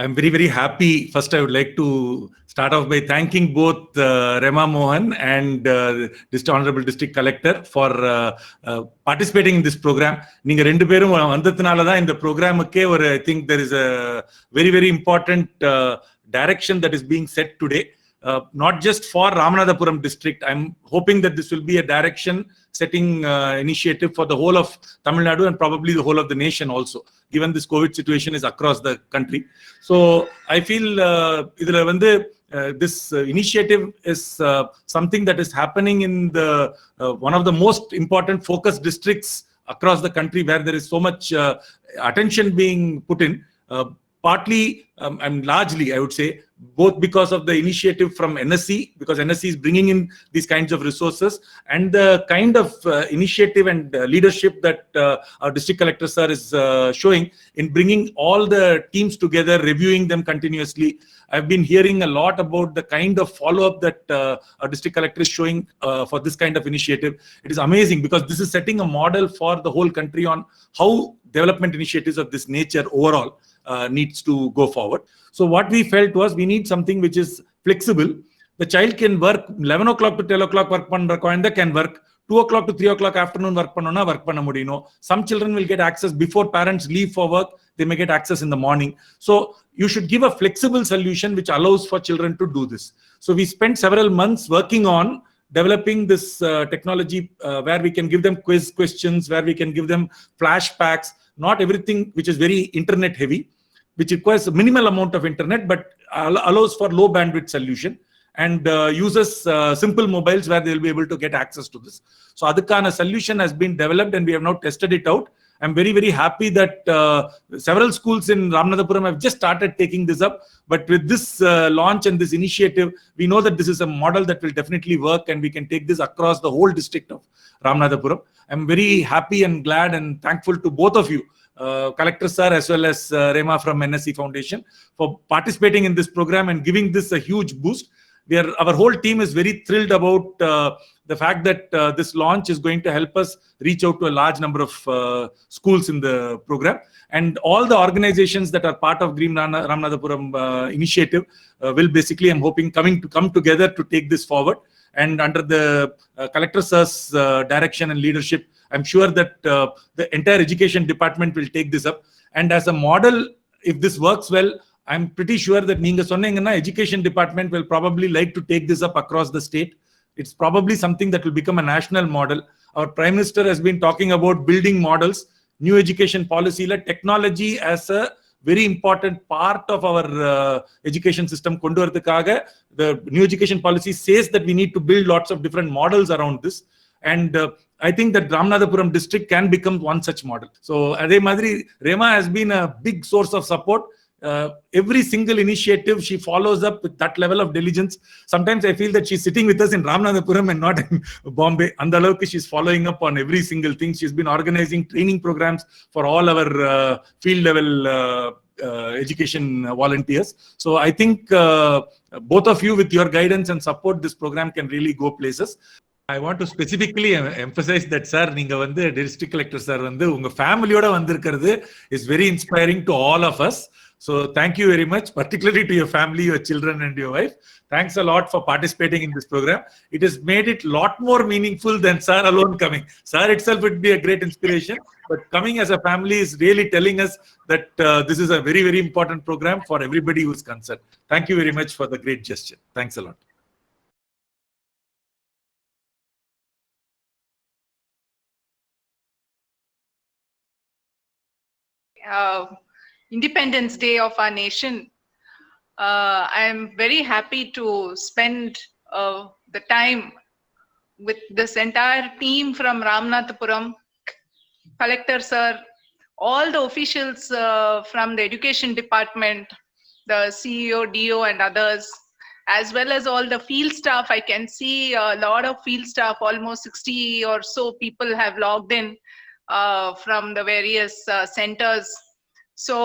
I'm very, very happy. First, I would like to start off by thanking both Rema Mohan and this Honorable District Collector for participating in this program. நீங்க ரெண்டு பேரும் வந்ததுனால தான் இந்த ப்ரோக்ராமுக்கே I think there is a very, very important direction that is being set today. Not just for Ramanathapuram district. I'm hoping that this will be a direction setting initiative for the whole of Tamil Nadu and probably the whole of the nation also, given this COVID situation is across the country. So I feel this initiative is something that is happening in the one of the most important focus districts across the country, where there is so much attention being put in. Partly and largely, I would say, both because of the initiative from NSE, because NSE is bringing in these kinds of resources, and the kind of initiative and leadership that our district collector sir is showing in bringing all the teams together, reviewing them continuously. I've been hearing a lot about the kind of follow-up that our district collector is showing for this kind of initiative. It is amazing because this is setting a model for the whole country on how development initiatives of this nature overall needs to go forward. So what we felt was we need something which is flexible. The child can work 11 o'clock to 12 o'clock work panna koyanda can work 2 o'clock to 3 o'clock afternoon work pannona work panna mudiyum. Some children will get access before parents leave for work. They may get access in the morning. So you should give a flexible solution which allows for children to do this. So we spent several months working on developing this technology where we can give them quiz questions, where we can give them flashbacks, not everything which is very internet heavy, which requires a minimal amount of internet, but allows for low bandwidth solution and uses simple mobiles where they will be able to get access to this. So adukana solution has been developed and we have now tested it out. I'm very, very happy that several schools in Ramanathapuram have just started taking this up. But with this launch and this initiative, we know that this is a model that will definitely work and we can take this across the whole district of Ramanathapuram. I'm very happy and glad and thankful to both of you, Collector Sir as well as Rema from NSE Foundation, for participating in this program and giving this a huge boost. Our whole team is very thrilled about the fact that this launch is going to help us reach out to a large number of schools in the program. And all the organizations that are part of Green Ramanathapuram initiative will basically, I'm hoping, come together to take this forward. And under the Collector Sir's direction and leadership, I'm sure that the entire education department will take this up. And as a model, if this works well, I'm pretty sure that Ninga Sonnenga education department will probably like to take this up across the state. It's probably something that will become a national model. Our Prime Minister has been talking about building models, new education policy, like technology as a very important part of our education system. The new education policy says that we need to build lots of different models around this. And I think that Ramanathapuram district can become one such model. So Adhe Madri, Rema has been a big source of support. Every single initiative she follows up with that level of diligence. Sometimes I feel that she's sitting with us in Ramanathapuram and not in Bombay. Andalavuku she's following up on every single thing. She's been organizing training programs for all our field level education volunteers. So I think both of you, with your guidance and support, this program can really go places. I want to specifically emphasize that, sir, நீங்க வந்து district collector sir வந்து உங்க ஃபேமிலியோட வந்திருக்கிறது is very inspiring to all of us. So thank you very much, particularly to your family, your children and your wife. Thanks a lot for participating in this program. It has made it a lot more meaningful than sir alone coming. Sir itself would be a great inspiration, but coming as a family is really telling us that this is a very, very important program for everybody who's concerned. Thank you very much for the great gesture. Thanks a lot. Independence Day of our nation. I am very happy to spend the time with this entire team from Ramanathapuram, Collector Sir, all the officials from the Education Department, the CEO, DO and others, as well as all the field staff. I can see a lot of field staff, almost 60 or so people have logged in from the various centers. So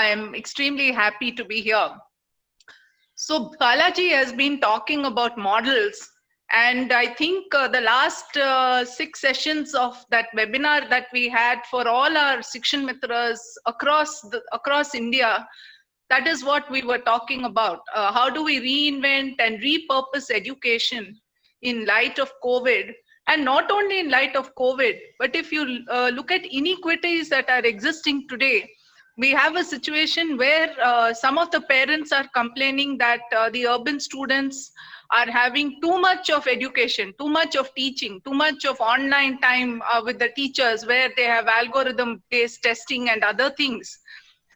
I am extremely happy to be here. So Balaji has been talking about models, and I think the last 6 sessions of that webinar that we had for all our Shikshan Mitras across India That is what we were talking about. How do we reinvent and repurpose education in light of COVID? And not only in light of COVID, but if you look at inequities that are existing today, we have a situation where some of the parents are complaining that the urban students are having too much of education, too much of teaching, too much of online time with the teachers, where they have algorithm-based testing and other things,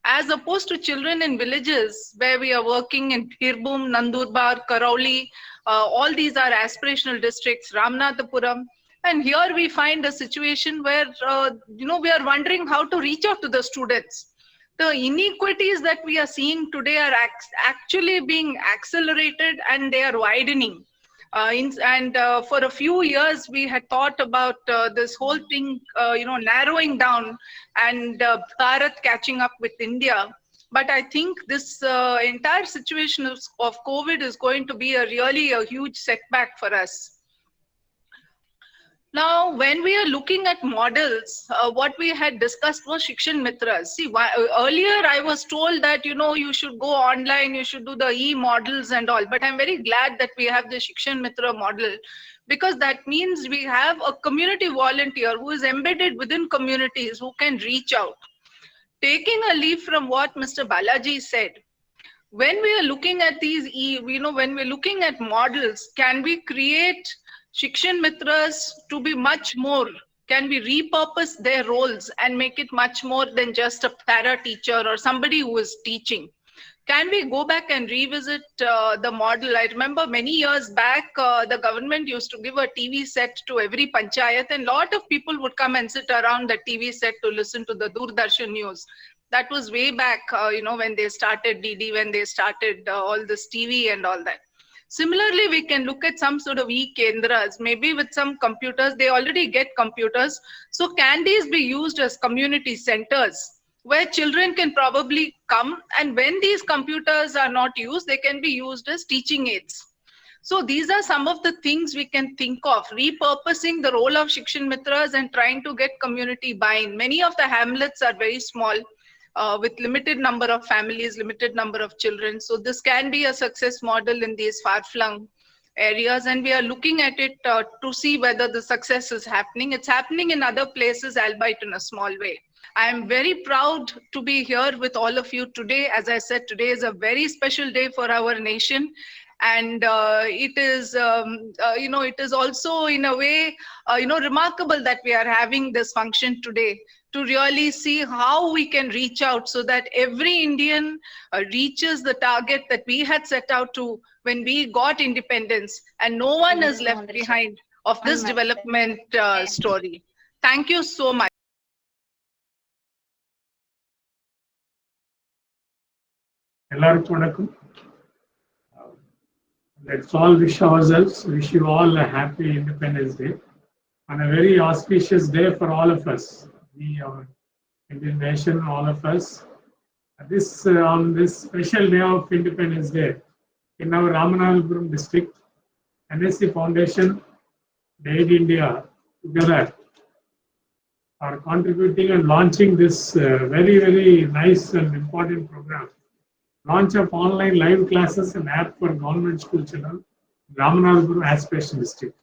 as opposed to children in villages where we are working in Birbhum, Nandurbar, Karauli. All these are aspirational districts, Ramnathapuram. And here we find a situation where, we are wondering how to reach out to the students. The inequities that we are seeing today are actually being accelerated, and they are widening. For a few years, we had thought about this whole thing, narrowing down, and Bharat catching up with India. But I think this entire situation of COVID is going to be really a huge setback for us. Now, when we are looking at models, what we had discussed was Shikshan Mitras. See, earlier I was told that, you should go online, you should do the e-models and all. But I'm very glad that we have the Shikshan Mitra model, because that means we have a community volunteer who is embedded within communities, who can reach out. Taking a leaf from what Mr. Balaji said, when we are looking at these, when we're looking at models, can we create Shikshan Mitras to be much more? Can we repurpose their roles and make it much more than just a para teacher or somebody who is teaching? Can we go back and revisit the model? I remember many years back, the government used to give a TV set to every panchayat, and a lot of people would come and sit around the TV set to listen to the Doordarshan news. That was way back, when they started DD, when they started all this TV and all that. Similarly, we can look at some sort of e-kendras, maybe with some computers. They already get computers. So can these be used as community centers where children can probably come, and when these computers are not used, they can be used as teaching aids. So these are some of the things we can think of, repurposing the role of Shikshan Mitras and trying to get community buy-in. Many of the hamlets are very small, with limited number of families, limited number of children. So this can be a success model in these far-flung areas, and we are looking at it to see whether the success is happening. It's happening in other places, albeit in a small way. I am very proud to be here with all of you today. As I said, today is a very special day for our nation. And it is also in a way, remarkable that we are having this function today, to really see how we can reach out so that every Indian reaches the target that we had set out to when we got independence, and no one is left behind of this development story. Thank you so much. Let's all wish ourselves, wish you all a happy Independence Day, and a very auspicious day for all of us, we, our Indian nation, all of us. On this special day of Independence Day, in our Ramanathapuram district, NSE Foundation, Aid India, together are contributing and launching this very, very nice and important program. Launch of online live classes and app for government school children, Ramanathapuram Aspiration District.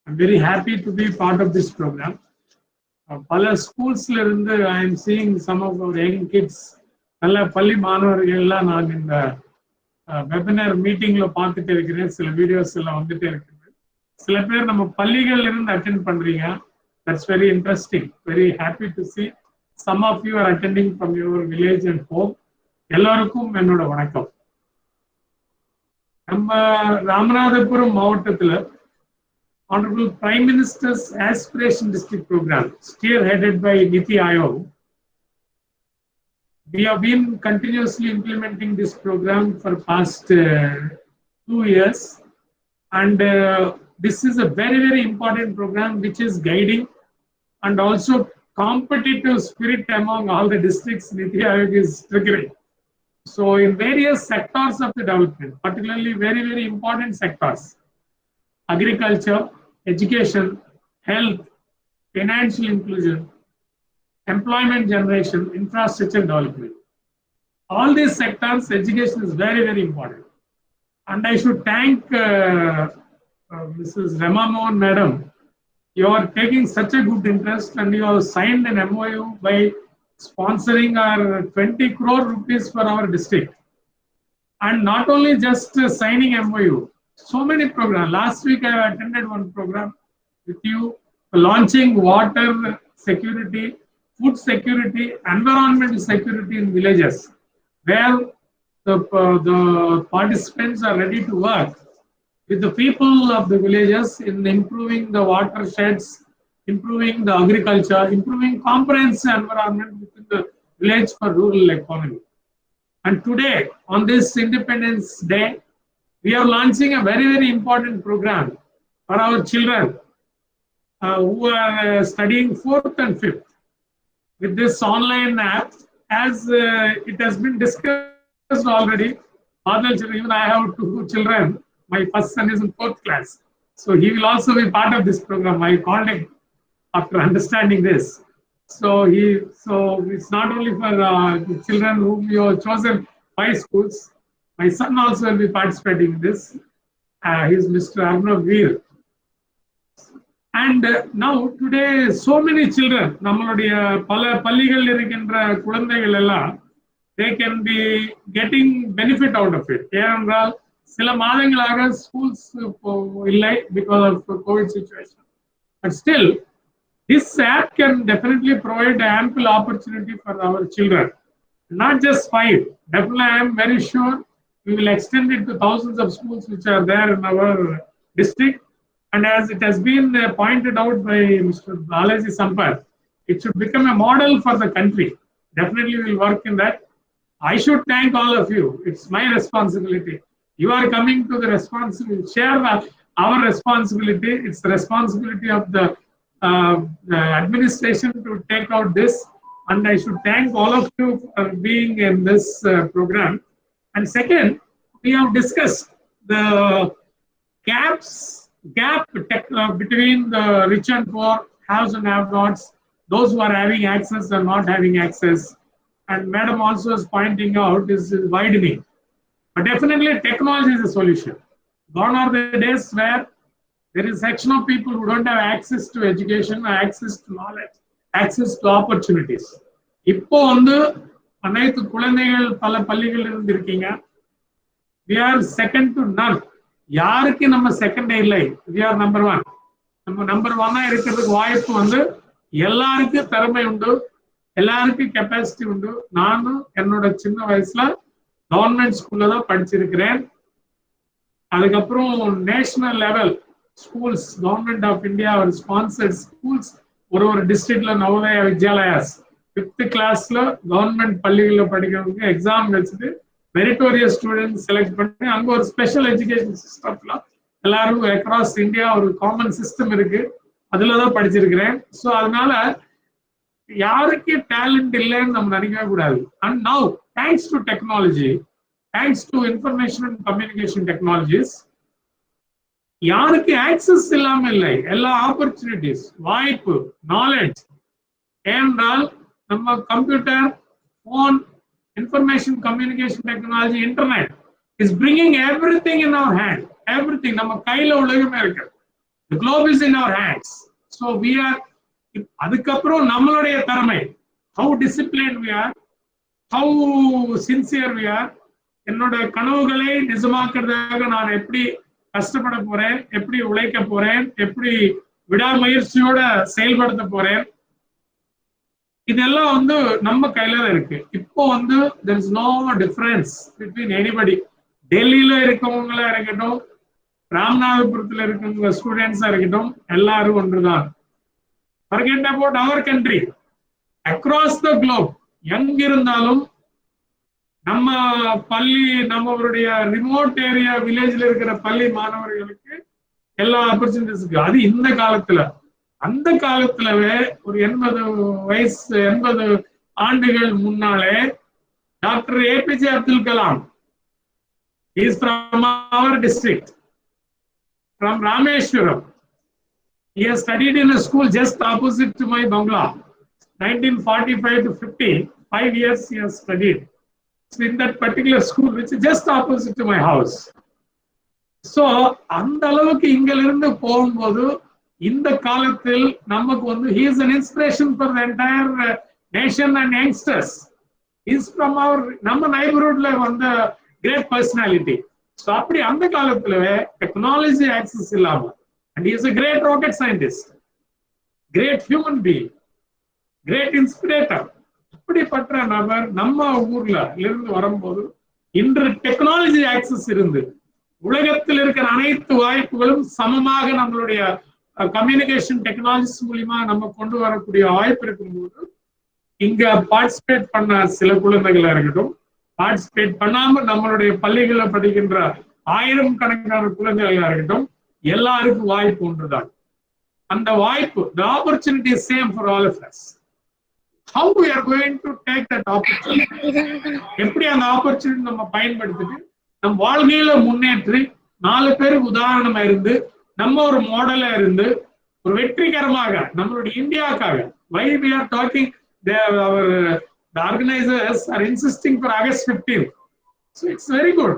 I'm very happy to be part of this program. Pala schools, I am seeing some of our young kids. Palli Manavargal நான் இந்த webinar மீட்டிங்ல பார்த்துட்டு இருக்கிறேன், சில videos எல்லாம் வந்துட்டே இருக்கு. சில பேர் நம்ம பள்ளிகள்ல இருந்து அட்டெண்ட் பண்றீங்க. That's very interesting. Very happy to see some of you are attending from your village and home. எல்லாருக்கும் என்னோட வணக்கம். நம்ம ராமநாதபுரம் மாவட்டத்துல Honorable Prime Minister's Aspiration District Program, spearheaded by NITI Aayog. We have been continuously implementing this program for past 2 years, and this is a very, very important program which is guiding and also competitive spirit among all the districts NITI Aayog is triggering. So in various sectors of the development, particularly very, very important sectors, agriculture, education, health, financial inclusion, employment generation, infrastructure development. All these sectors, education is very, very important. And I should thank Mrs. Rema Mohan Madam. You are taking such a good interest and you have signed an MOU by sponsoring our 20 crore rupees for our district. And not only just signing MOU, so many programs. Last week I attended one program with you, launching water security, food security, environmental security in villages, where the participants are ready to work with the people of the villages in improving the watersheds, improving the agriculture, improving comprehensive environment within the village for rural economy. And today, on this Independence Day, we are launching a very, very important program for our children who are studying 4th and 5th. With this online app, as it has been discussed already, even I have 2 children. My first son is in 4th class. So he will also be part of this program. I called him after understanding this. So it's not only for the children whom you have chosen 5 schools. My son also will be participating in this. He is Mr. Veera. And now today, so many children, they can be getting benefit out of it. Schools because of the COVID situation. But still, this app can definitely provide ample opportunity for our children. Not just 5. Definitely, I am very sure we will extend it to thousands of schools which are there in our district. And as it has been pointed out by Mr. Balaji Sampath, it should become a model for the country. Definitely, we will work in that. I should thank all of you. It's my responsibility. You are coming to the responsibility, share our responsibility. It's the responsibility of the administration to take out this. And I should thank all of you for being in this program. And second, we have discussed the gap between the rich and poor, haves and have-nots, those who are having access and not having access. And Madam also is pointing out this is widening. But definitely technology is a solution. Gone are the days where there is a section of people who don't have access to education, access to knowledge, access to opportunities. இப்போ வந்து அனைத்து குழந்தைகள் பல பள்ளிகள் இருந்திருக்கீங்க. We are second to none. யாருக்கு நம்ம second இல்லை, we are number 1. நம்ம நம்பர் 1 இருக்கிறதுக்கு வாய்ப்பு வந்து எல்லாருக்கும் திறமை உண்டு, எல்லாருக்கும் கெப்பாசிட்டி உண்டு. நானும் என்னோட சின்ன வயசுல கவர்மெண்ட் ஸ்கூல்ல தான் படிச்சிருக்கிறேன். அதுக்கப்புறம் national level schools, government of India ஒரு ஸ்பான்சர்ட் ஸ்கூல்ஸ் ஒரு டிஸ்ட்ரிக்ட்ல நவோதயா வித்யாலயாஸ் 5th கிளாஸ்ல கவர்மெண்ட் பள்ளிகளில் படிக்கிறவங்க எக்ஸாம் வச்சுட்டு மெரிட்டோரியஸ் ஸ்டூடெண்ட் செலக்ட் பண்ணி அங்க ஒரு ஸ்பெஷல் எஜுகேஷன் சிஸ்டம்ல எல்லாரும் அக்ராஸ் இந்தியா ஒரு காமன் சிஸ்டம் இருக்கு, அதுலதான் படிச்சிருக்கிறேன். ஸோ அதனால யாருக்கு டேலண்ட் இல்லைன்னு நம்ம நினைக்கவே கூடாது. And now thanks to technology, thanks to information and communication technologies, யாருக்கு ஆக்சஸ் இல்லாம இல்லை, எல்லா ஆப்பர்ச்சுனிட்டிஸ், வாய்ப்பு, நாலேஜ். ஏனென்றால் நம்ம computer, phone, information communication technology, internet is bringing everything in our hand. Everything நம்ம கையில உலகமே இருக்கு. The globe is in our hands. So we are. அதுக்கப்புறம் நம்மளுடைய திறமை, how disciplined we are, how sincere we are. என்னோட கனவுகளை நிஜமாக்குறதாக நான் எப்படி கஷ்டப்பட போறேன், எப்படி உழைக்க போறேன், எப்படி விடாமுயற்சியோட செயல்படுத்த போறேன், இதெல்லாம் வந்து நம்ம கையில தான் இருக்கு. இப்போ வந்து there is no difference between anybody. டெல்லியில இருக்கவங்களா இருக்கட்டும், ராமநாதபுரத்துல இருக்கவங்க ஸ்டூடெண்ட்ஸா இருக்கட்டும், எல்லாரும் ஒன்றுதான். Forget about our country. Across the globe, எங்க இருந்தாலும் நம்ம பள்ளி, நம்மளுடைய ரிமோட் ஏரியா வில்லேஜ்ல இருக்கிற பள்ளி மாணவர்களுக்கு எல்லா ஆப்பர்ச்சுனிட்டிஸ் இருக்கு. அது இந்த காலத்துல, அந்த காலத்துலவே ஒரு 80 ஆண்டுகள் முன்னாலே doctor APJ Abdul Kalam is from our district, from Rameshwaram. He has studied in a school just opposite to my bungalow. 1945 to 50, 5 years he has studied. in that particular school, which is just opposite to my house. So அந்த அளவுக்கு இங்கிருந்து போகும்போது இந்த காலத்தில் நமக்கு வந்து he is an inspiration for the entire nation and youngsters. He's from our நம்ம neighborhoodல வந்த great personality. So அப்படி அந்த காலத்துல technology access இல்லாம, and he is a great rocket scientist, great human being, great inspirator. இப்படிப்பட்ட நபர் நம்ம ஊர்ல இருந்து வரும்போது இன்று டெக்னாலஜி ஆக்சஸ் இருந்து உலகத்தில் இருக்கிற அனைத்து வாய்ப்புகளும் சமமாக நம்மளுடைய கம்யூனிகேஷன் டெக்னாலஜிஸ் மூலியமா நம்ம கொண்டு வரக்கூடிய வாய்ப்பு இருக்கும்போது இங்க பார்ட்டிசிபேட் பண்ண சில குழந்தைகளா இருக்கட்டும், பார்ட்டிசிபேட் பண்ணாம நம்மளுடைய பள்ளிகளில் படிக்கின்ற 1000 கணக்கான குழந்தைகளா இருக்கட்டும், எல்லாருக்கும் வாய்ப்பு ஒன்றுதான். அந்த வாய்ப்பு, the opportunity is same for all of us. How we are going to take that opportunity? எப்படி அந்த ஆப்பர்ச்சுனிட்டி நம்ம பயன்படுத்திட்டு நம் வாழ்க்கையில முன்னேற்றி 4 பேருக்கு உதாரணமா இருந்து நம்ம ஒரு மாடலா இருந்து ஒரு வெற்றிகரமாக நம்மளுடைய இந்தியாவுக்காக, why we are talking, the organizers are insisting for August 15th. So it's very good.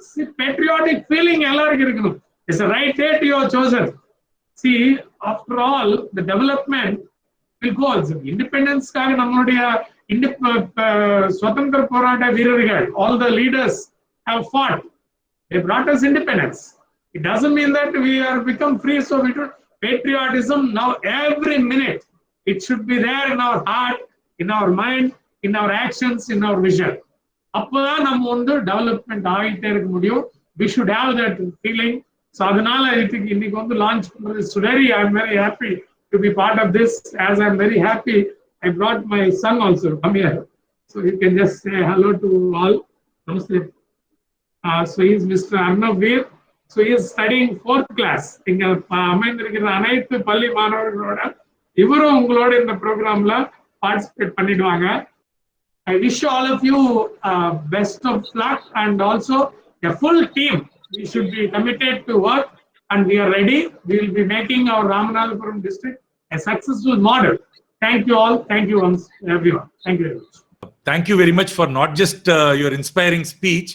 See, patriotic feeling எல்லாருக்கும் இருக்கணும். It's the right date you have chosen. See, after all, the development will go. Independence காக நம்மளுடைய சுதந்திர போராட்ட வீரர்கள், all the leaders have fought. They brought us independence. It doesn't mean that we are become free. So we do patriotism now every minute. It should be there in our heart, in our mind, in our actions, in our vision. அப்பதான் நம்ம வந்து development ஆகிட்டே இருக்க முடியும். We should have that feeling. So அதனால இன்னைக்கு வந்து launch பண்றது very, I'm very happy to be part of this. As I'm very happy, I brought my son also. Come here. So you can just say hello to all. Namaste. So he is Mr. Hon'ble. So he is studying 4th class. இங்க அமைந்திருக்கிற அனைத்து பள்ளி மாணவர்களோட இவரும் உங்களோட இந்த ப்ரோக்ராம்ல participate பண்ணிடுவாங்க. I wish all of you best of luck, and also a full team. We should be committed to work, and we are ready. We will be making our Ramanathapuram district a successful model. Thank you all. Thank you once, everyone. Thank you very much. Thank you very much for not just your inspiring speech,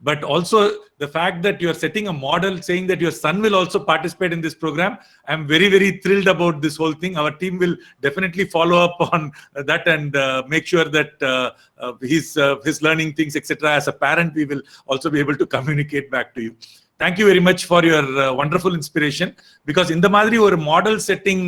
but also the fact that you are setting a model, saying that your son will also participate in this program. I'm very, very thrilled about this whole thing. Our team will definitely follow up on that and make sure that his learning things, etc. As a parent, we will also be able to communicate back to you. Thank you very much for your wonderful inspiration, because in the madri or model setting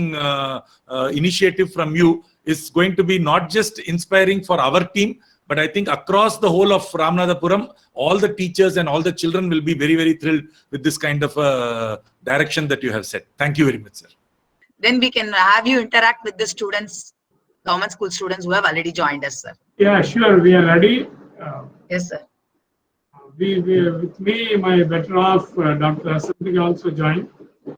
initiative from you is going to be not just inspiring for our team, but I think across the whole of Ramanathapuram, all the teachers and all the children will be very, very thrilled with this kind of direction that you have set. Thank you very much, sir. Then we can have you interact with the students, government school students who have already joined us, sir. Yeah, sure. We are ready. Yes, sir. With me, my better half, Dr. Sampath also joined,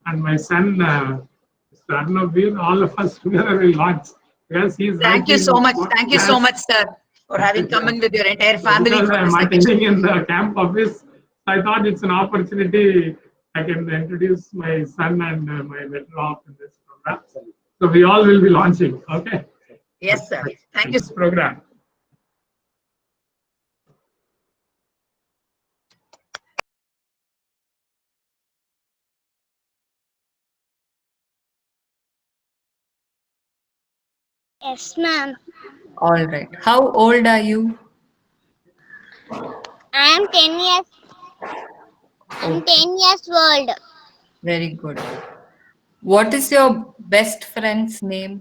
and my son, Mr. Hon'ble, all of us together will launch. Yes, he is. Thank you so much. Thank you so much, sir, for having come in with your entire family. Because I am attending in the camp office, I thought it's an opportunity. I can introduce my son and my better half in this program. So we all will be launching. Okay. Yes, sir. Thank you. This program. Yes, ma'am. All right. How old are you? I am 10 years. I'm 10 years old. Very good. What is your best friend's name?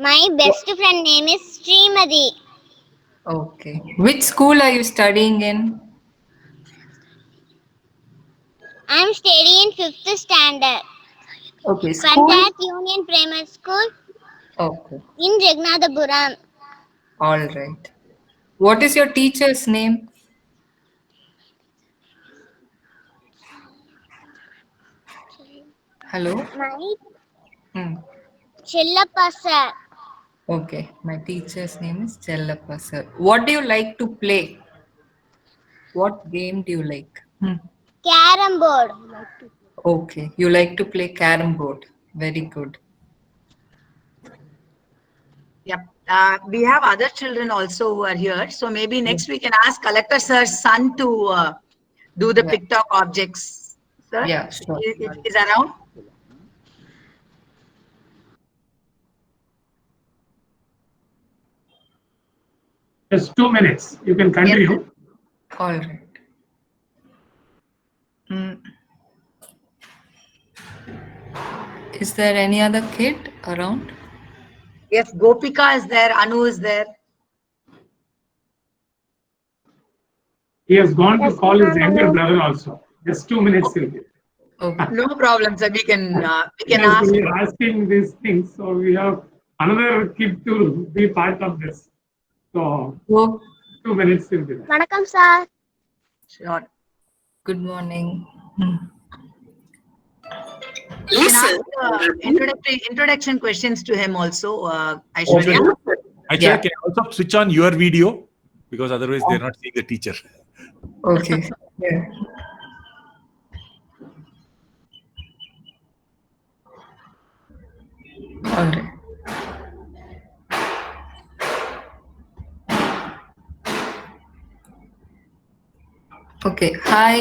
My best friend name is Srimati. Okay. Which school are you studying in? I'm studying in 5th standard. Okay. School? Panchayat Union Primary School Okay. in Jagnathapuram. All right. What is your teacher's name? Hello? My Hmm. sir. Okay. My teacher's name is Chellappa sir. What do you like to play? What game do you like? Carrom board. Okay. You like to play carrom board. Very good. Yep. We have other children also who are here. So maybe next we can ask Collector Sir's son to do the Yeah. pick-talk objects. Sir, Yeah, sure. is around? Just 2 minutes. You can continue. All right. Mm. Is there any other kid around? Yes, Gopika is there, Anu is there. He has gone to call his younger brother also. Just 2 minutes. Sylvia. Okay. No problem, sir. We can Because ask. we are asking these things, so we have another kid to be part of this. So Oh, 2 minutes will be there. வணக்கம் sir. Sure. good morning. You can ask introduction questions to him also, Aishwarya. Actually, Yeah. can I also switch on your video? Because otherwise they're not seeing the teacher. Okay. Yeah. All right. Okay. Hi.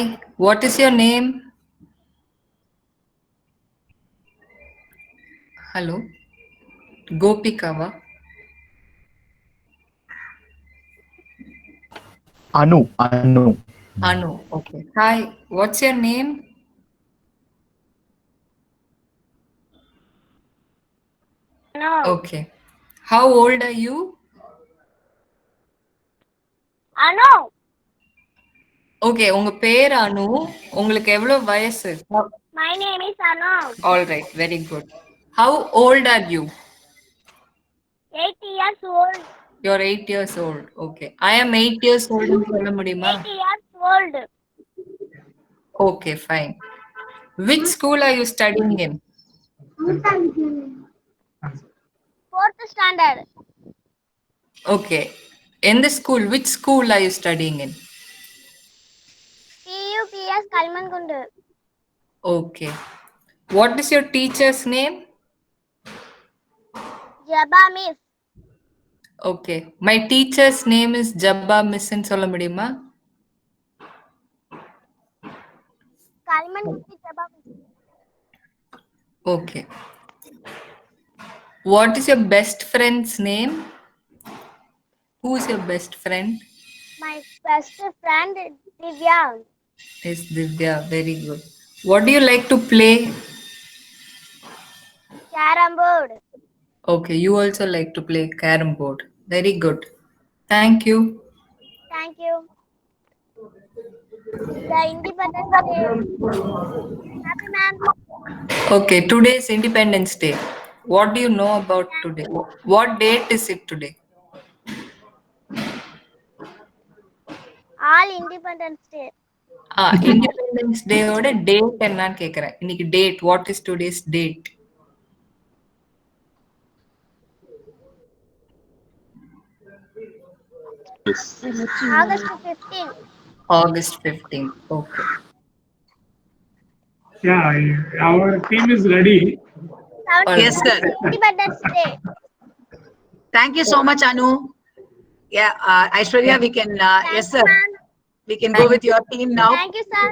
What is your name? Hello. Gopikava. Anu. Anu. Okay. Hi. What's your name? No. Okay. How old are you? Anu. Okay. உங்க பேர் அனு. உங்களுக்கு எவ்வளவு வயசு? My name is Anu. All right. Very good. How old are you? 8 years old. You're 8 years old. Okay. I am 8 years old. சொல்ல முடியுமா? 8 years old. Okay, fine. Which school are you studying in? 4th standard. Okay. In the school, which school are you studying in? PUPS Kalmangundu. Okay. What is your teacher's name? Jabba Miss. Okay. My teacher's name is Jabba Miss ன்னு சொல்ல முடியுமா? Kalmangundu Jabba Miss. Okay. What is your best friend's name? Who is your best friend? My best friend Divya. Is Divya. Very good. What do you like to play? Carom board. Okay, you also like to play carom board. Very good. Thank you. Thank you. The Independence Day. Happy ma'am. Okay, today is Independence Day. What do you know about today? What date is it today? All Independence Day. Independence Day ஓட date என்னன்னு கேக்குறேன். இன்னைக்கு date. What is today's date? August 15. August 15th. Okay. Yeah, our team is ready. Yes, sir. Independence Day. Thank you so much, Anu. Yeah, Aishwarya, we can. Thank Yes, you, sir. ma'am. We can go with your team now. Thank you, sir.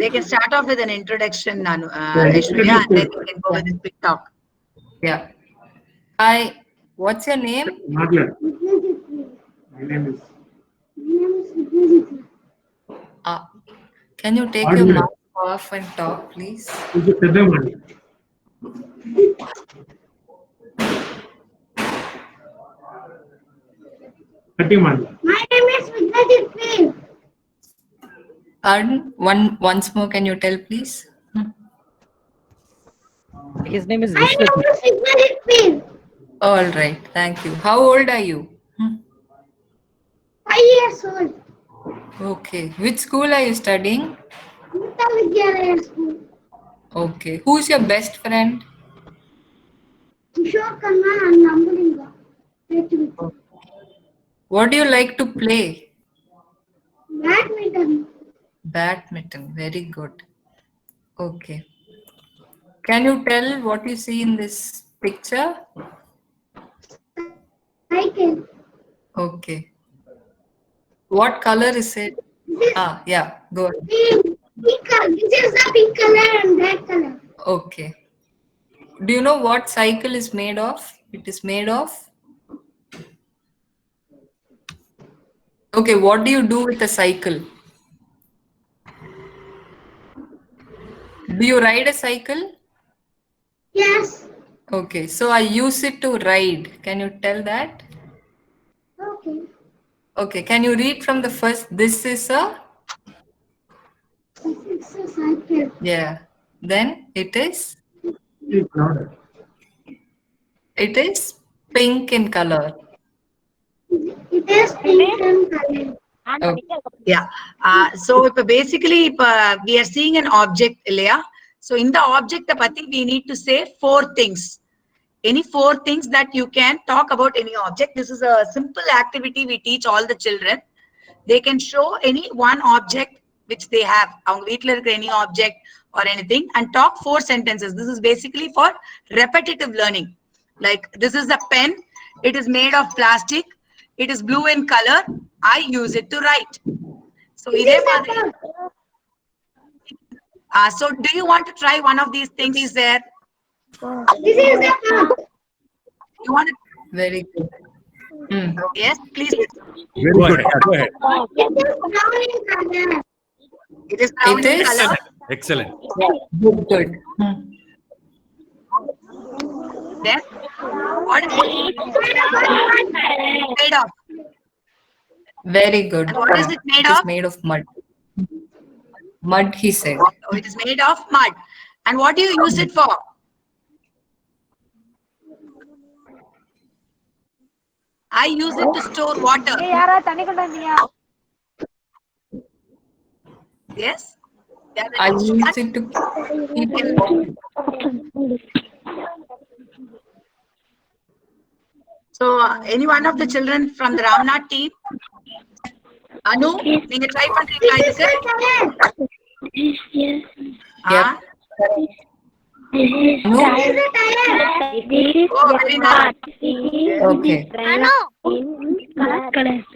They can start off with an introduction, Anu, Aishwarya, and then we can go with this big talk. Yeah. Hi. What's your name? Not yet. My name is. Can you take your mask off and talk, please? This is Peddamani. Katimani. My name is Vidyadeep. Pardon? Once more, can you tell, please? His name is My Vishnu. name is Vidyadeep. All right. Thank you. How old are you? 5 years old. Okay. Which school are you studying? Amrita Vidyalaya School. Okay. Who's your best friend? Kishore Khanna and Nambulinga. What do you like to play? Badminton. Badminton. Very good. Okay. Can you tell what you see in this picture? Cycle. Okay. What color is it? Ah, yeah, go ahead. Pink color. This is the pink color and black color. Okay. Do you know what cycle is made of? It is made of. Okay, what do you do with a cycle? Do you ride a cycle? Yes. Okay, so I use it to ride. Can you tell that? Okay. Okay, can you read from the first? This is a. This is a cycle. Yeah. Then it is. Speak louder. It is pink in color. It is pink in color. Okay. Yeah. So basically, we are seeing an object, Leah. So in the object, we need to say 4 things. Any 4 things that you can talk about any object. This is a simple activity we teach all the children. They can show any one object which they have. Any object or anything and talk 4 sentences. This is basically for repetitive learning. Like this is a pen. It is made of plastic. It is blue in color. I use it to write. So, so do you want to try one of these things? Is there? This is a cup. You want to? Very good. Mm. Yes, please. Go ahead. Go ahead. It is brown in color. It is brown It in is color. Excellent. good. Good. Mm. Then what is it made of? Very good. And what is it made It is of? made of mud. Mud, he said. Oh, it is made of mud. And what do you use it for? I use it to store water. Yes. I use it to keep it. So, any one of the children from the Ramnad team? Anu, நீங்க try பண்றீங்களா இதுக்கு? Yep. No? Oh, very nice. Okay.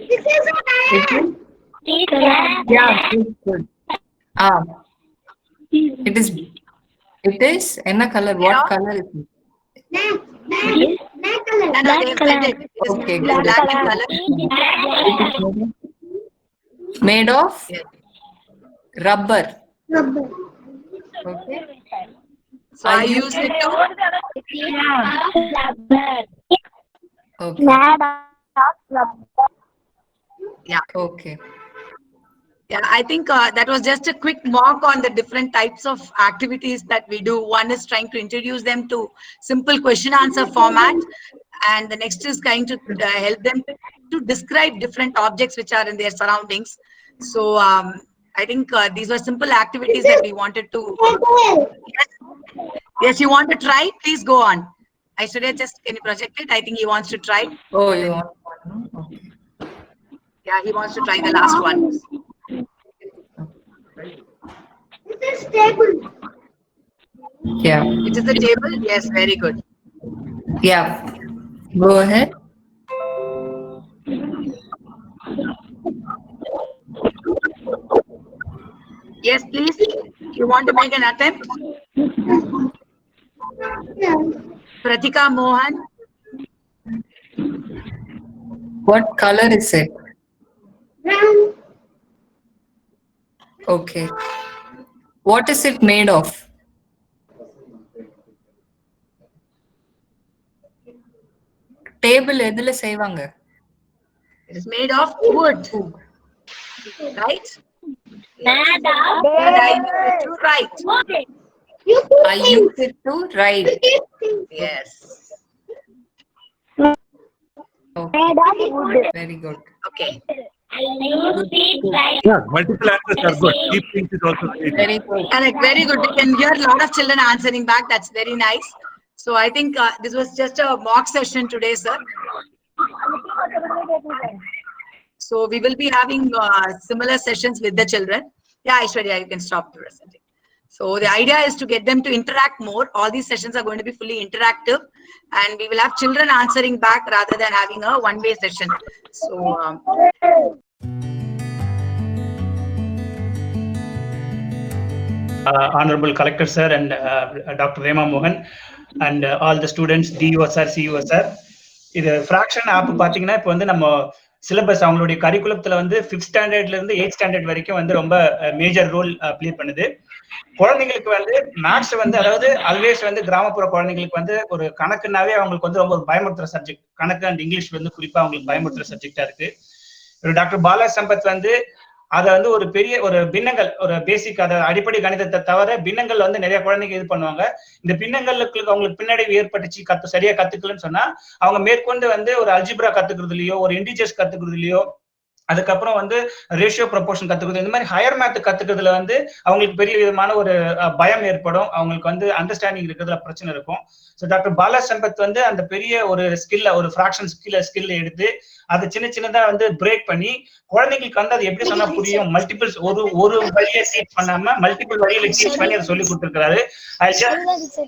This is a tire. Yeah, good. Ah. It is enna color? What Yeah. color is it? Black color. No, they have said it. It is Okay, black good. in color. Made of Yes. rubber. Rubber. Okay. So I use it to. Okay. Yeah. Okay. Yeah, I think that was just a quick mock on the different types of activities that we do. One is trying to introduce them to simple question answer format. And the next is trying to help them to describe different objects which are in their surroundings. So I think these were simple activities that we wanted to. Yes, you want to try? Please go on. I should have just, can you project it? I think he wants to try. Oh, you want one? No? Okay. Yeah, he wants to try the last one. This is table. Yeah. Which is the table? Yes, very good. Yeah. Go ahead. Yes, please. You want to make an attempt? Yeah. Pratika, Mohan. What color is it? Brown. Okay. What is it made of? Table எதுல செய்வாங்க? It is made of wood. Right? And I use it to write. You put I use it to write. Yes. Okay. Very good. Okay. Yeah, multiple answers are good. Deep things is also great. Very good. Correct. Very good. We can hear a lot of children answering back. That's very nice. So I think this was just a mock session today, sir. So we will be having similar sessions with the children. Yeah, Aishwarya, you can stop the presenting. So the idea is to get them to interact more. All these sessions are going to be fully interactive, and we will have children answering back rather than having a one-way session. So Honorable Collector Sir and Dr. Rema Mohan and all the students, DO sir, CEO sir. இது fraction app பாத்தீங்கன்னா இப்போ வந்து நம்ம syllabus அவங்களுடைய கரிக்குலத்துல வந்து 5th ஸ்டாண்டர்ட்ல இருந்து 8th standard வரைக்கும் வந்து ரொம்ப மேஜர் ரோல் ப்ளே பண்ணுது. குழந்தைங்களுக்கு வந்து மேத்ஸ் வந்து அதாவது ஆல்வேஸ் வந்து கிராமப்புற குழந்தைங்களுக்கு வந்து ஒரு கணக்குனாவே அவங்களுக்கு வந்து ரொம்ப பயமுறுத்துற சப்ஜெக்ட். கணக்கு அண்ட் இங்கிலீஷ் வந்து குறிப்பா அவங்களுக்கு பயமுறுத்துற சப்ஜெக்டா இருக்கு. டாக்டர் பாலாஜி சம்பத் வந்து அதை வந்து ஒரு பெரிய ஒரு பின்னங்கள், ஒரு பேசிக் அதை அடிப்படை கணிதத்தை தவிர பின்னங்கள் வந்து நிறைய குழந்தைங்க இது பண்ணுவாங்க. இந்த பின்னங்களுக்கு அவங்களுக்கு பின்னடைவு ஏற்பட்டுச்சு சரியா கத்துக்கலன்னு சொன்னா அவங்க மேற்கொண்டு வந்து ஒரு அல்ஜிப்ரா கத்துக்கிறதுலயோ ஒரு இண்டிஜர்ஸ் கத்துக்கிறதுலயோ அதுக்கப்புறம் வந்து ரேஷியோ ப்ரொபோர்ஷன் கத்துக்கிறது இந்த மாதிரி ஹையர் மேத் கத்துக்கிறதுல வந்து அவங்களுக்கு பெரிய விதமான ஒரு பயம் ஏற்படும். அவங்களுக்கு வந்து அண்டர்ஸ்டாண்டிங் இருக்கிறதுல பிரச்சனை இருக்கும். ஸோ டாக்டர் பாலாஜி சம்பத் வந்து அந்த பெரிய ஒரு ஸ்கில்ல ஒரு ஃபிராக்ஷன் ஸ்கில்ல எடுத்து அதை சின்னதா வந்து பிரேக் பண்ணி குழந்தைங்களுக்கு வந்து அது எப்படி சொன்னா புரியும், மல்டிபிள்ஸ் ஒரு வழியை டீச் பண்ணாம மல்டிபிள் வழியில டீச் பண்ணி அதை சொல்லி கொடுத்துருக்காரு.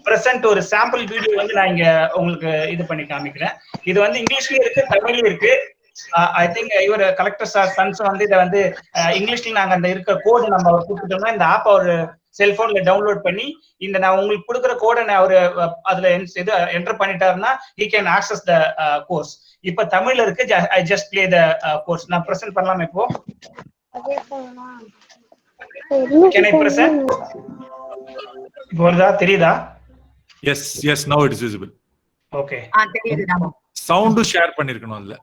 பிரசன்ட் ஒரு சாம்பிள் வீடியோ வந்து நான் இங்க உங்களுக்கு இது பண்ணி காமிக்கிறேன். இது வந்து இங்கிலீஷ்லயும் இருக்கு, தமிழ்லயும் இருக்கு. ஐ திங்க் இவர் கலெக்டர் சன்ஸ் வந்து இதை வந்து இங்கிலீஷ்ல நாங்க அந்த இருக்க கோடு நம்ம அவர் கொடுத்துட்டோம்னா இந்த ஆப் அவர் செல்போன்ல டவுன்லோட் பண்ணி இந்த நான் உங்களுக்கு கொடுக்குற கோடை அவரு அதுல என்டர் பண்ணிட்டாருன்னா he can access the course. இப்ப தமிழ்ல இருக்கு. I just play the course. நான் பிரசன்ட் பண்ணலாமா இப்போ? Can I present? போறதா தெரியுதா? Yes, now it is visible. Okay. Sound share பண்ணிருக்கணும் அதுல.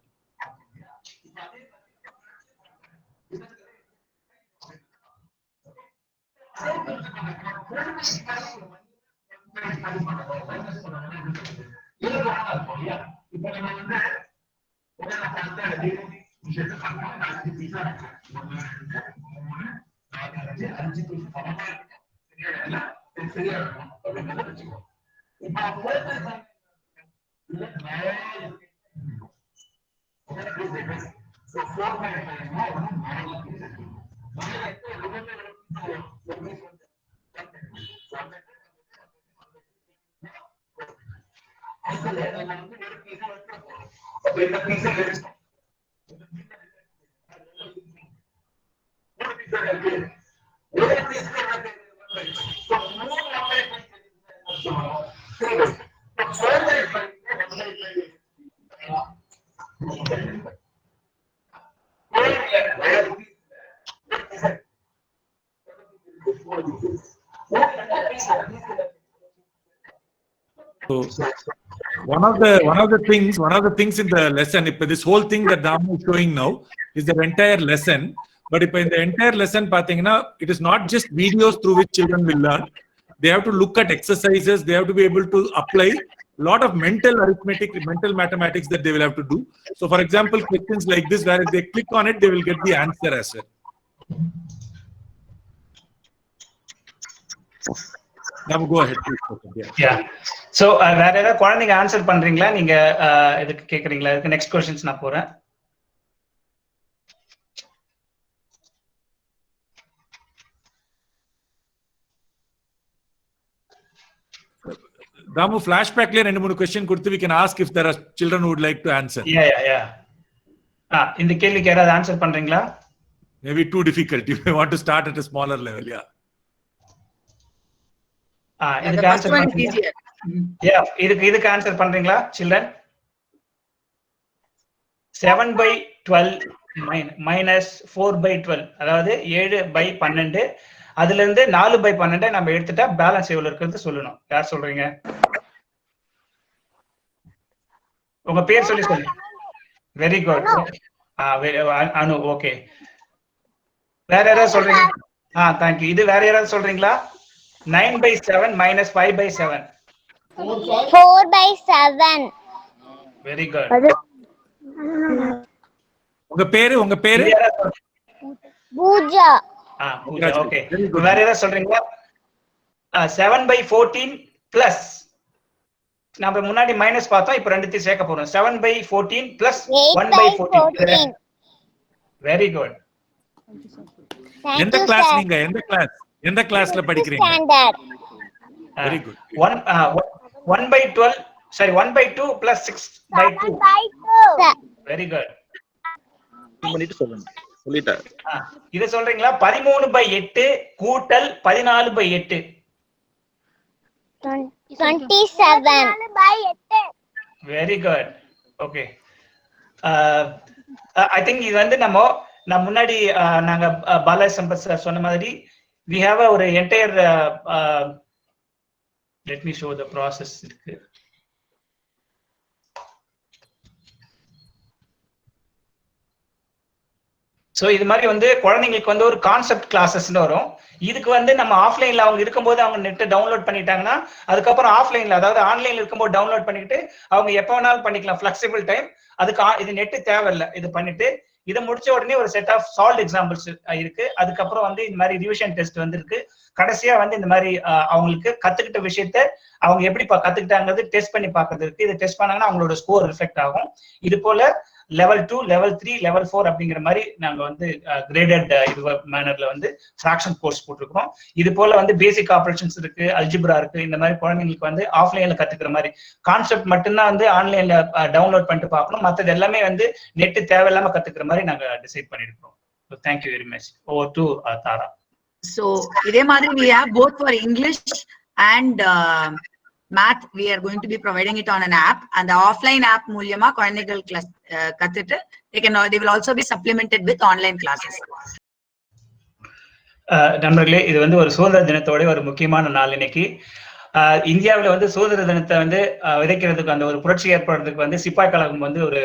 So one of the things in the lesson, if this whole thing that Damu is showing now is the entire lesson. But if in the entire lesson, it is not just videos through which children will learn. They have to look at exercises. They have to be able to apply a lot of mental arithmetic, mental mathematics that they will have to do. So, for example, questions like this, where if they click on it, they will get the answer as well. Now go ahead. Yeah. So வேற ஏதாவது குழந்தைங்க answer பண்றீங்களா? நீங்க இதுக்கு கேக்குறீங்களா? இதுக்கு next questions நான் போறேன். Damu, flashback le rendu moonu question கொடுத்து we can ask if there are children who would like to answer. Yeah. இந்த கேள்விக்கு யாராவது ஆன்சர் பண்றீங்களா? Maybe too difficult. You may want to start at a smaller level. Yeah. இதுக்கு answer பண்றீங்களா? இதுக்கு answer பண்றீங்களா children? 7/12 minus 4/12 அதாவது 7/12 அதுல இருந்து 4/12 நம்ம எடுத்துட்டா பேலன்ஸ் எவ்வளவு இருக்குன்னு சொல்லணும். யார் சொல்றீங்க? உங்க பேர் சொல்லி சொல்லுங்க. Very good. அனு. ஓகே. வேற யாராவது சொல்றீங்க? thank you. இது வேற யாராவது சொல்றீங்களா? 9/7 minus 5/7. 4/7. Very good. உங்க பேரு? பூஜா. பூஜா. ஓகே. வேற ஏதாவது சொல்றீங்களா? 7/14 பிளஸ் நம்ம முன்னாடி மைனஸ் பார்த்தோம், இப்போ ரெண்டுத்தையும் சேர்க்க போறோம். 7/14 பிளஸ் 1/14. Very good. எந்த கிளாஸ் நீங்க? எந்த கிளாஸ்? எந்த கிளாஸ்ல படிக்கிறீங்க? Standard. Very good. 1/12 sorry 1/2 plus 6/2. 7/2. Very good. பண்ணிட்டு சொல்லுங்க. சொல்லிட்டேன். இத சொல்றீங்களா? 13/8 கூட்டல் 14/8. 27/8. Very good. Okay. I think இது வந்து நம்ம முன்னாடி நாங்க பாலாஜி சம்பத் சார் சொன்ன மாதிரி we have ஒரு entire let me show the process இருக்கு. ஸோ இது மாதிரி வந்து குழந்தைங்களுக்கு வந்து ஒரு கான்செப்ட் கிளாஸஸ்ன்னு வரும். இதுக்கு வந்து நம்ம ஆஃப்லைன்ல அவங்க இருக்கும்போது அவங்க நெட்டை டவுன்லோட் பண்ணிட்டாங்கன்னா அதுக்கப்புறம் ஆஃப்லைன்ல அதாவது ஆன்லைன்ல இருக்கும்போது டவுன்லோட் பண்ணிக்கிட்டு அவங்க எப்போ வேணாலும் பண்ணிக்கலாம், ஃபிளெக்சிபிள் டைம். அதுக்கு இது நெட்டு தேவையில்லை. இது பண்ணிட்டு இதை முடிச்ச உடனே ஒரு செட் ஆஃப் சால்வ் எக்ஸாம்பிள்ஸ் இருக்கு. அதுக்கப்புறம் வந்து இந்த மாதிரி ரிவிஷன் டெஸ்ட் வந்து இருக்கு. கடைசியா வந்து இந்த மாதிரி அவங்களுக்கு கத்துக்கிட்ட விஷயத்த அவங்க எப்படி கத்துக்கிட்டாங்கிறது டெஸ்ட் பண்ணி பார்க்கறது இருக்கு. இதை டெஸ்ட் பண்ணாங்கன்னா அவங்களோட ஸ்கோர் ரிஃப்ளெக்ட் ஆகும். இது போல லெவல் 2, லெவல் 3, லெவல் 4 அப்படிங்கிற மாதிரி நாங்க வந்து கிரேடட் இது மேனர்ல வந்து ஃபிராக்ஷன் கோர்ஸ் போட்டிருக்கோம். இது போல வந்து பேசிக் ஆபரேஷன்ஸ் இருக்கு, அல்ஜிப்ரா இருக்கு. இந்த மாதிரி குழந்தைங்களுக்கு வந்து ஆஃப்லைன்ல கத்துக்கிற மாதிரி கான்செப்ட் மட்டும்தான் வந்து ஆன்லைன்ல டவுன்லோட் பண்ணிட்டு பார்க்கணும். மற்றது எல்லாமே வந்து நெட் தேவையில்லாம கத்துக்கிற மாதிரி நாங்க டிசைட் பண்ணிருக்கோம். Thank you very much. Over to Tara. So இதே மாதிரி we have both for English and math. We are going to be providing it on an app, and the offline app மூலமா குழந்தைகள் கிளாஸ் கத்துட்டு they will also be supplemented with online classes. நண்பர்களே, இது வந்து ஒரு சுதந்திர தினத்தோட ஒரு முக்கியமான நாள் இன்னைக்கு. இந்தியாவில் வந்து சுதந்திர தினத்தை வந்து விதைக்கிறதுக்கு அந்த ஒரு புரட்சி ஏற்படுறதுக்கு வந்து சிப்பாய் கழகம் வந்து ஒரு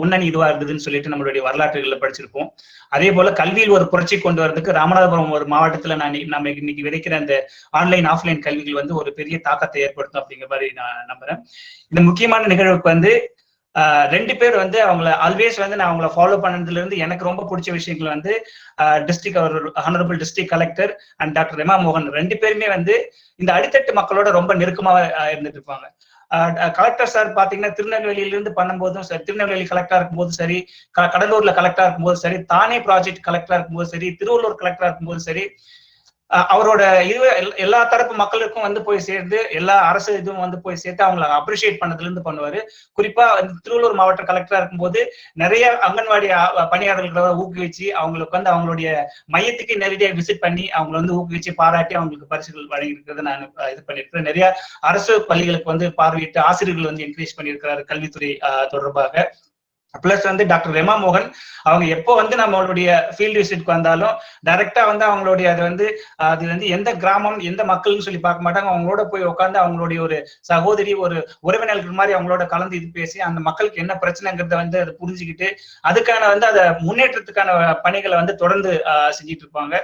முன்னணி இதுவா இருந்ததுன்னு சொல்லிட்டு நம்மளுடைய வரலாற்றுகளில் படிச்சிருப்போம். அதே போல கல்வியில் ஒரு புரட்சி கொண்டு வரதுக்கு ராமநாதபுரம் ஒரு மாவட்டத்துல நம்ம இன்னைக்கு விதைக்கிற அந்த ஆன்லைன் ஆஃப்லைன் கல்விகள் வந்து ஒரு பெரிய தாக்கத்தை ஏற்படுத்தும் அப்படிங்கிற மாதிரி நான் நம்புறேன். இந்த முக்கியமான நிகழ்வுக்கு வந்து 2 பேர் வந்து அவங்கள ஆல்வேஸ் வந்து நான் அவங்கள ஃபாலோ பண்ணதுல இருந்து எனக்கு ரொம்ப பிடிச்ச விஷயங்கள் வந்து honourable district collector and doctor Rema மோகன் 2 பேருமே வந்து இந்த அடித்தட்டு மக்களோட ரொம்ப நெருக்கமாக இருந்துட்டு இருப்பாங்க. கலெக்டர் சார் பாத்தீங்கன்னா திருநெல்வேலியிலிருந்து பண்ணும்போதும் சரி, திருநெல்வேலி கலெக்டரா இருக்கும்போது சரி, கடலூர்ல கலெக்டரா இருக்கும்போது சரி, தானே ப்ராஜெக்ட் கலெக்டரா இருக்கும்போது சரி, திருவள்ளூர் கலெக்டரா இருக்கும்போது சரி, அவரோட இது எல்லா தரப்பு மக்களுக்கும் வந்து போய் சேர்ந்து எல்லா அரசு இதுவும் வந்து போய் சேர்த்து அவங்களை அப்ரிஷியேட் பண்ணதுல இருந்து பண்ணுவாரு. குறிப்பா திருவள்ளூர் மாவட்ட கலெக்டரா இருக்கும்போது நிறைய அங்கன்வாடி பணியாளர்களை ஊக்குவிச்சு அவங்களுக்கு வந்து அவங்களுடைய மையத்துக்கு நேரடியாக விசிட் பண்ணி அவங்களை வந்து ஊக்குவிச்சு பாராட்டி அவங்களுக்கு பரிசுகள் வழங்கி இருக்கிறத நான் இது பண்ணியிருக்கிறேன். நிறைய அரசு பள்ளிகளுக்கு வந்து பார்வையிட்டு ஆசிரியர்கள் வந்து என்கரேஜ் பண்ணியிருக்கிறாரு கல்வித்துறை தொடர்பாக. பிளஸ் வந்து டாக்டர் ரெமா மோகன் அவங்க எப்போ வந்து நம்மளுடைய ஃபீல்டு விசிட்க்கு வந்தாலும் டைரக்டா வந்து அவங்களுடைய அது வந்து எந்த கிராமம் எந்த மக்கள்னு சொல்லி பார்க்க மாட்டாங்க. அவங்களோட போய் உட்காந்து அவங்களுடைய ஒரு சகோதரி ஒரு உறவினர்கள் மாதிரி அவங்களோட கலந்து இது பேசி அந்த மக்களுக்கு என்ன பிரச்சனைங்கிறத வந்து அதை புரிஞ்சுக்கிட்டு அதுக்கான வந்து அதை முன்னேற்றத்துக்கான பணிகளை வந்து தொடர்ந்து செஞ்சிட்டு இருப்பாங்க.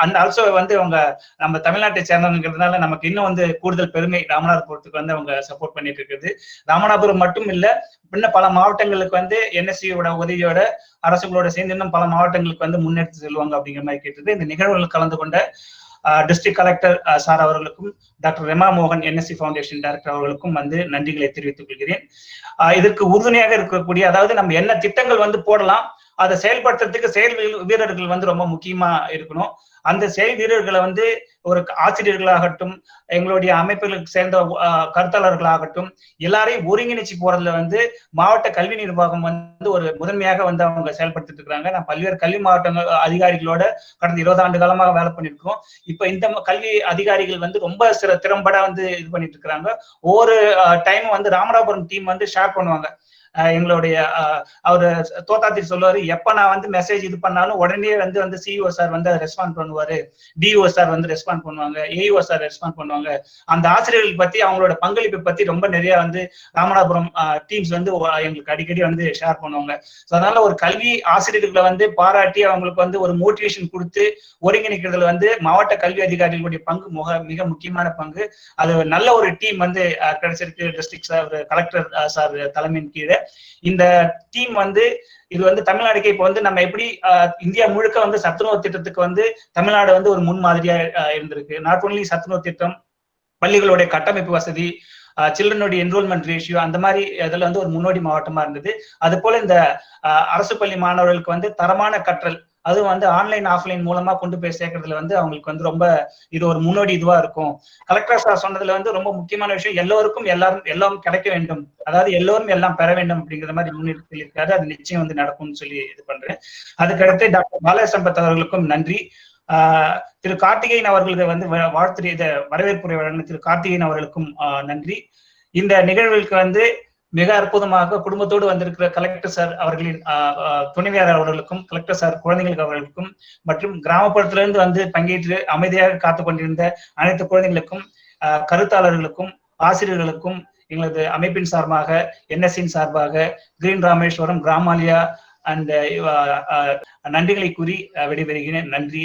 அண்ட் ஆல்சோ வந்து அவங்க நம்ம தமிழ்நாட்டை சேர்ந்தவங்கிறதுனால நமக்கு இன்னும் வந்து கூடுதல் பெருமை ராமநாதபுரத்துக்கு வந்து அவங்க சப்போர்ட் பண்ணிட்டு இருக்குது. ராமநாதபுரம் மட்டும் இல்ல, இன்னும் பல மாவட்டங்களுக்கு வந்து என்எஸ்சியோட உதவியோட அரசுகளோட சேர்ந்து இன்னும் பல மாவட்டங்களுக்கு வந்து முன்னெடுத்து செல்வாங்க அப்படிங்கிற மாதிரி கேட்டது. இந்த நிகழ்வுகள் கலந்து கொண்ட டிஸ்ட்ரிக்ட் கலெக்டர் சார் அவர்களுக்கும் டாக்டர் ரெமா மோகன் NSE ஃபவுண்டேஷன் டைரக்டர் அவர்களுக்கும் வந்து நன்றிகளை தெரிவித்துக் கொள்கிறேன். இதற்கு உறுதுணையாக இருக்கக்கூடிய அதாவது நம்ம என்ன திட்டங்கள் வந்து போடலாம் அதை செயல்படுத்துறதுக்கு செயல் வீரர்கள் வந்து ரொம்ப முக்கியமா இருக்கணும். அந்த செயல் வீரர்களை வந்து ஒரு ஆசிரியர்களாகட்டும் எங்களுடைய அமைப்புகளுக்கு சேர்ந்த கருத்தாளர்களாகட்டும் எல்லாரையும் ஒருங்கிணைச்சு போறதுல வந்து மாவட்ட கல்வி நிர்வாகம் வந்து ஒரு முதன்மையாக வந்து அவங்க செயல்படுத்திட்டு இருக்கிறாங்க. நான் பல்வேறு கல்வி மாவட்ட அதிகாரிகளோட கடந்த 20 ஆண்டு காலமாக வேலை பண்ணிருக்கோம். இப்ப இந்த கல்வி அதிகாரிகள் வந்து ரொம்ப திறம்பட வந்து இது பண்ணிட்டு இருக்கிறாங்க. ஒவ்வொரு டைம் வந்து ராமநாதபுரம் டீம் வந்து ஷேர் பண்ணுவாங்க. எங்களுடைய அவரு தோத்தாத்தி சொல்லுவாரு, எப்ப நான் வந்து மெசேஜ் இது பண்ணாலும் உடனே வந்து CEO சார் வந்து அதை ரெஸ்பாண்ட் பண்ணுவாரு, DO சார் வந்து ரெஸ்பாண்ட் பண்ணுவாங்க, AEO சார் ரெஸ்பாண்ட் பண்ணுவாங்க. அந்த ஆசிரியர்கள் பத்தி அவங்களோட பங்களிப்பை பத்தி ரொம்ப நிறைய வந்து ராமநாதபுரம் டீம்ஸ் வந்து எங்களுக்கு அடிக்கடி வந்து ஷேர் பண்ணுவாங்க. ஸோ அதனால ஒரு கல்வி ஆசிரியர்களை வந்து பாராட்டி அவங்களுக்கு வந்து ஒரு மோட்டிவேஷன் கொடுத்து ஒருங்கிணைக்கிறதுல வந்து மாவட்ட கல்வி அதிகாரிகளுடைய பங்கு மிக முக்கியமான பங்கு. அது நல்ல ஒரு டீம் வந்து கிடைச்சிருக்கு. டிஸ்ட்ரிக்ட் சார் கலெக்டர் சார் தலைமையின் கீழே இந்த டீம் வந்து இது வந்து தமிழ்நாடுக்கு இப்ப வந்து நம்ம எப்படி இந்தியா முழுக்க வந்து சத்துணவு திட்டத்துக்கு வந்து தமிழ்நாடு வந்து ஒரு முன்மாதிரியா இருந்திருக்கு. நாட் ஓன்லி சத்துணவு திட்டம், பள்ளிகளுடைய கட்டமைப்பு வசதி, சில்ட்ரனுடைய என்ரோல்மெண்ட் ரேஷியோ அந்த மாதிரி இதுல வந்து ஒரு முன்னோடி மாவட்டமா இருந்தது. அது போல இந்த அரசு பள்ளி மாணவர்களுக்கு வந்து தரமான கற்றல் அதுவும் வந்து ஆன்லைன் ஆஃப்லைன் மூலமா கொண்டு போய் சேர்க்கறதுல வந்து அவங்களுக்கு வந்து ரொம்ப இது ஒரு முன்னோடி இதுவா இருக்கும். கலெக்டர் சார் சொன்னதுல வந்து ரொம்ப முக்கியமான விஷயம், எல்லோருக்கும் எல்லாம் கிடைக்க வேண்டும், அதாவது எல்லோரும் எல்லாம் பெற வேண்டும் அப்படிங்கிற மாதிரி முன்னிட்டு சொல்லியிருக்காரு. அது நிச்சயம் வந்து நடக்கும்னு சொல்லி இது பண்றேன். அதுக்கடுத்து டாக்டர் பாலாஜி சம்பத் அவர்களுக்கும் நன்றி. திரு கார்த்திகேயன் அவர்களுக்கு வந்து வரவேற்புரை வழங்கின திரு கார்த்திகேயன் அவர்களுக்கும் நன்றி. இந்த நிகழ்வுக்கு வந்து மிக அற்புதமாக குடும்பத்தோடு வந்திருக்கிற கலெக்டர் சார் அவர்களின் துணைவியார் அவர்களுக்கும், கலெக்டர் சார் குழந்தைகளுக்கு அவர்களுக்கும், மற்றும் கிராமப்புறத்திலிருந்து வந்து பங்கேற்று அமைதியாக காத்து கொண்டிருந்த அனைத்து குழந்தைகளுக்கும், கருத்தாளர்களுக்கும், ஆசிரியர்களுக்கும் எங்களது அமைப்பின் சார்பாக, NSEயின் சார்பாக, கிரீன் ராமேஸ்வரம், கிராமாலயா அண்ட் நன்றிகளை கூறி விடைபெறுகிறேன். நன்றி.